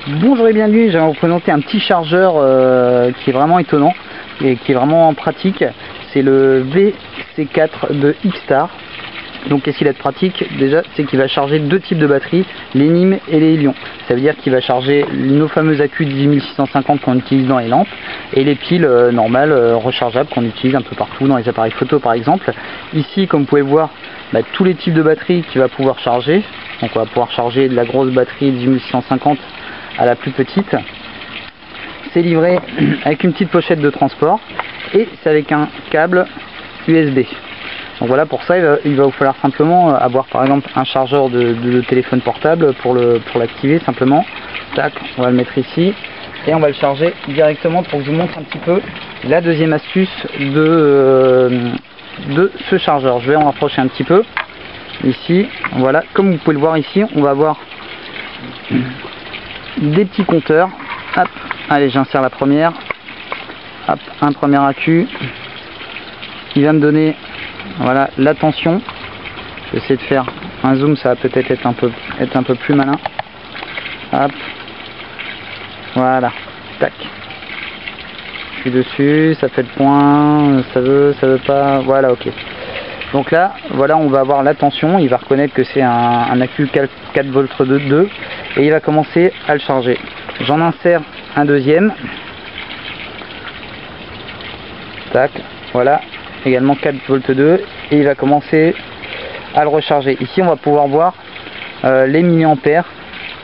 Bonjour et bienvenue, je vais vous présenter un petit chargeur qui est vraiment étonnant et qui est vraiment pratique. C'est le VC4 de X-Star. Donc qu'est-ce qu'il a de pratique? Déjà, c'est qu'il va charger deux types de batteries, les NiM et les Li-ion. Ça veut dire qu'il va charger nos fameux accus de 10650 qu'on utilise dans les lampes et les piles normales rechargeables qu'on utilise un peu partout dans les appareils photo par exemple. Ici, comme vous pouvez le voir, tous les types de batteries qu'il va pouvoir charger. Donc on va pouvoir charger de la grosse batterie de 10650 à la plus petite. C'est livré avec une petite pochette de transport et c'est avec un câble USB. Donc voilà, pour ça il va vous falloir simplement avoir par exemple un chargeur de téléphone portable pour l'activer simplement. Tac, on va le mettre ici et on va le charger directement pour que je vous montre un petit peu la deuxième astuce de ce chargeur. Je vais en rapprocher un petit peu ici. Voilà, comme vous pouvez le voir ici, on va avoir des petits compteurs. Hop, allez, j'insère la première. Hop, un premier accu. Il va me donner, voilà, la tension. Je vais essayer de faire un zoom, ça va peut-être être un peu plus malin. Hop, voilà, tac. Je suis dessus, ça fait le point, ça veut pas, voilà, ok. Donc là, voilà, on va avoir la tension, il va reconnaître que c'est un accu 4 volts 2 et il va commencer à le charger. J'en insère un deuxième. Tac, voilà, également 4 volts 2 et il va commencer à le recharger. Ici, on va pouvoir voir les milliampères,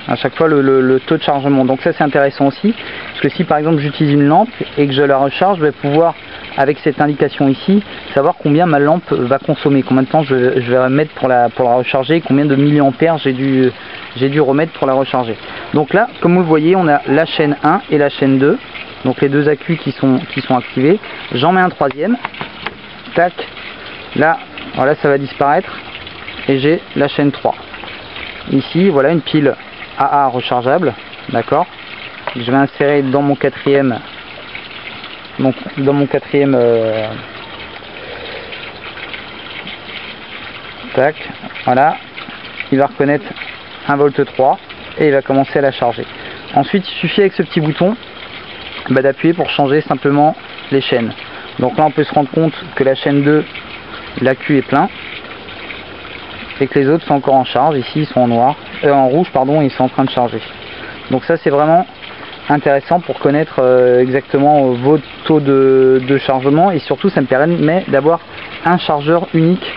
à chaque fois le taux de chargement. Donc ça, c'est intéressant aussi, parce que si par exemple j'utilise une lampe et que je la recharge, je vais pouvoir, avec cette indication ici, savoir combien ma lampe va consommer, combien de temps je vais mettre pour la recharger, combien de milliampères j'ai dû remettre pour la recharger. Donc là, comme vous le voyez, on a la chaîne 1 et la chaîne 2, donc les deux accus qui sont activés. J'en mets un troisième, tac, là, voilà, ça va disparaître, et j'ai la chaîne 3. Ici, voilà une pile AA rechargeable, d'accord. Je vais insérer dans mon quatrième, tac, voilà, il va reconnaître 1 volt 3 et il va commencer à la charger. Ensuite, il suffit avec ce petit bouton d'appuyer pour changer simplement les chaînes. Donc là, on peut se rendre compte que la chaîne 2, l'accu est plein et que les autres sont encore en charge. Ici, ils sont en rouge, pardon, et ils sont en train de charger. Donc ça, c'est vraiment intéressant pour connaître exactement vos taux de chargement, et surtout ça me permet d'avoir un chargeur unique.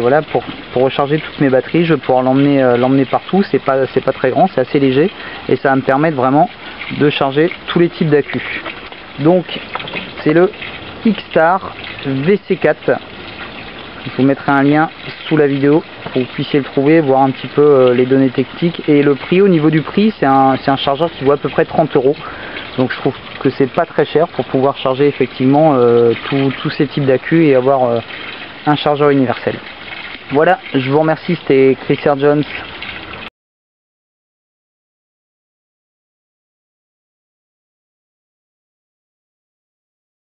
Voilà, pour recharger toutes mes batteries, je vais pouvoir l'emmener partout. C'est pas très grand, c'est assez léger et ça va me permettre vraiment de charger tous les types d'accus. Donc c'est le X-Star VC4. Je vous mettrai un lien sous la vidéo pour que vous puissiez le trouver, voir un petit peu les données techniques. Et le prix, au niveau du prix, c'est un chargeur qui vaut à peu près 30 €. Donc je trouve que c'est pas très cher pour pouvoir charger effectivement tous ces types d'accus et avoir un chargeur universel. Voilà, je vous remercie, c'était Chris Jones